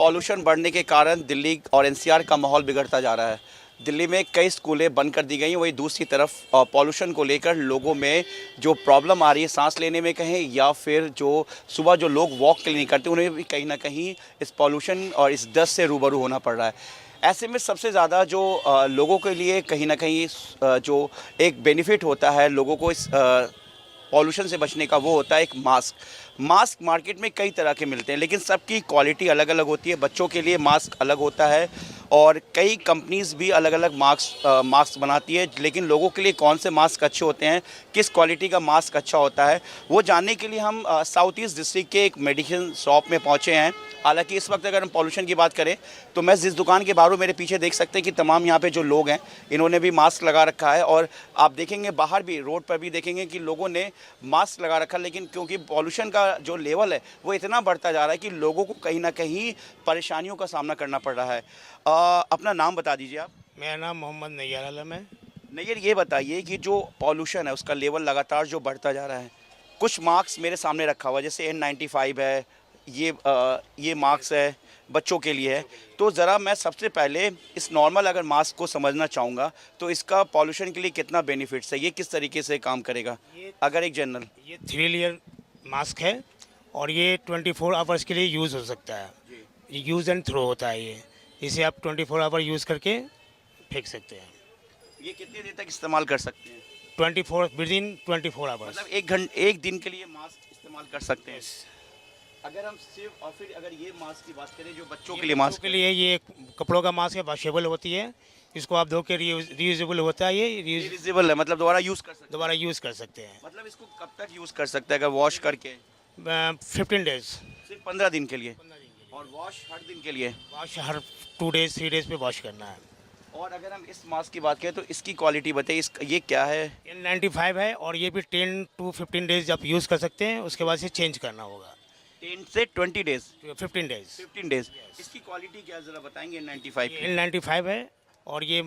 Pollution बढ़ने के कारण दिल्ली और एनसीआर का माहौल बिगड़ता जा रहा है। दिल्ली में कई स्कूलें बंद कर दी गई हैं, वहीं दूसरी तरफ पॉल्यूशन को लेकर लोगों में जो प्रॉब्लम आ रही है सांस लेने में कहें या फिर जो सुबह जो लोग वॉक के लिए नहीं करते उन्हें भी कहीं ना कहीं इस पॉल्यूशन और इस डस्ट से रूबरू होना पड़ रहा है। ऐसे में सबसे ज़्यादा जो लोगों के लिए कहीं ना कहीं जो एक बेनिफिट होता है लोगों को इस पॉल्यूशन से बचने का, वो होता है एक मास्क मार्केट में कई तरह के मिलते हैं, लेकिन सबकी क्वालिटी अलग अलग होती है। बच्चों के लिए मास्क अलग होता है और कई कंपनीज़ भी अलग अलग मास्क बनाती है, लेकिन लोगों के लिए कौन से मास्क अच्छे होते हैं, किस क्वालिटी का मास्क अच्छा होता है, वो जानने के लिए हम साउथ ईस्ट डिस्ट्रिक्ट के एक मेडिसिन शॉप में पहुँचे हैं। हालांकि इस वक्त अगर हम पॉल्यूशन की बात करें तो मैं जिस दुकान के बाहर मेरे पीछे देख सकते हैं कि तमाम यहाँ पे जो लोग हैं इन्होंने भी मास्क लगा रखा है, और आप देखेंगे बाहर भी रोड पर भी देखेंगे कि लोगों ने मास्क लगा रखा है। लेकिन क्योंकि पॉल्यूशन का जो लेवल है वो इतना बढ़ता जा रहा है कि लोगों को कहीं ना कहीं परेशानियों का सामना करना पड़ रहा है। अपना नाम बता दीजिए आप। मेरा नाम मोहम्मद नैयर आलम है। नैयर, ये बताइए कि जो पॉल्यूशन है उसका लेवल लगातार जो बढ़ता जा रहा है, कुछ मार्क्स मेरे सामने रखा हुआ है जैसे N95 है, ये मार्क्स है बच्चों के लिए है। तो ज़रा मैं सबसे पहले इस नॉर्मल अगर मास्क को समझना चाहूँगा तो इसका पॉल्यूशन के लिए कितना बेनिफिट्स है, ये किस तरीके से काम करेगा अगर एक जनरल। ये 3 लेयर मास्क है और ये 24 आवर्स के लिए यूज़ हो सकता है। ये यूज़ एंड थ्रो होता है। ये इसे आप 24 आवर यूज़ करके फेंक सकते हैं। ये कितनी देर तक इस्तेमाल कर सकते हैं? 24 विदिन 24 आवर्स, मतलब एक दिन के लिए मास्क इस्तेमाल कर सकते हैं। अगर हम सिर्फ और फिर अगर ये मास्क की बात करें जो बच्चों के लिए मास्क के लिए, ये कपड़ों का मास्क है, वॉशेबल होती है। इसको आप धो के रीयूजेबल होता है। ये रीयूजेबल है, मतलब दोबारा यूज़ कर सकते हैं। मतलब इसको कब तक यूज़ कर सकते हैं अगर वॉश करके? 15 डेज, सिर्फ 15 दिन के लिए। और वॉश हर दिन के लिए? वॉश हर 2 डेज 3 डेज पे वॉश करना है। और अगर हम इस मास्क की बात करें तो इसकी क्वालिटी बताइए, ये क्या है? N95 है और ये भी 10 to 15 डेज आप यूज़ कर सकते हैं। उसके बाद से चेंज करना होगा। 10 से 20 डेज? 15 डेज। 15 डेज। इसकी क्वालिटी क्या ज़रा बताएंगे N95 की? N95 है और ये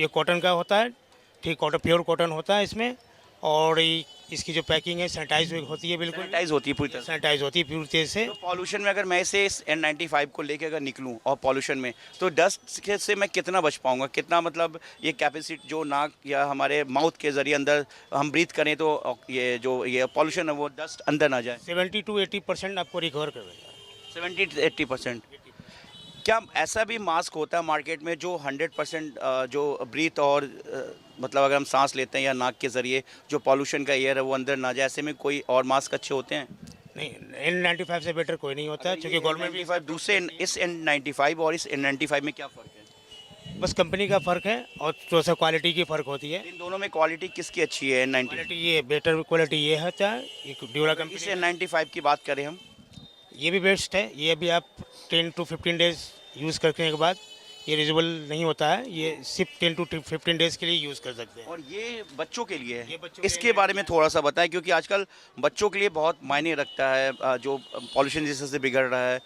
कॉटन का होता है। ठीक, कॉटन, प्योर कॉटन होता है इसमें। और इसकी जो पैकिंग है सैनिटाइज होती है, बिल्कुल सैनिटाइज होती है पूरी तरह? सैनिटाइज होती है पूरी तरह से। तो पॉल्यूशन में अगर मैं इसे इस N95 को लेकर अगर निकलूं और पॉल्यूशन में, तो डस्ट से मैं कितना बच पाऊंगा? कितना, मतलब ये कैपेसिटी जो नाक या हमारे माउथ के जरिए अंदर हम ब्रीथ करें तो ये पॉल्यूशन है वो डस्ट अंदर ना जाए? 70 to 80% आपको रिकवर कर देगा। 70 से 80%? क्या ऐसा भी मास्क होता है मार्केट में जो 100% जो ब्रीथ और मतलब अगर हम सांस लेते हैं या नाक के ज़रिए जो पॉल्यूशन का एयर है वो अंदर ना जाए, ऐसे में कोई और मास्क अच्छे होते हैं? नहीं, N95 से बेटर कोई नहीं होता है, क्योंकि गवर्नमेंट भी दूसरे इस N95 और इस N95 में क्या फ़र्क है? बस कंपनी का फ़र्क है और थोड़ा सा क्वालिटी की फ़र्क होती है। इन दोनों में क्वालिटी किसकी अच्छी है? N95 क्वालिटी, ये बेटर क्वालिटी ये होता है। Dura company. इस N95 की बात करें हम, ये भी बेस्ट है। ये भी आप 10 to 15 डेज यूज़ करने के बाद ये यूजेबल नहीं होता है। ये सिर्फ 10 to 15 डेज़ के लिए यूज़ कर सकते हैं। और ये बच्चों के लिए है? ये बच्चों के इसके लिए बारे में थोड़ा सा बताएं, क्योंकि आजकल बच्चों के लिए बहुत मायने रखता है जो पॉल्यूशन जैसे से बिगड़ रहा है।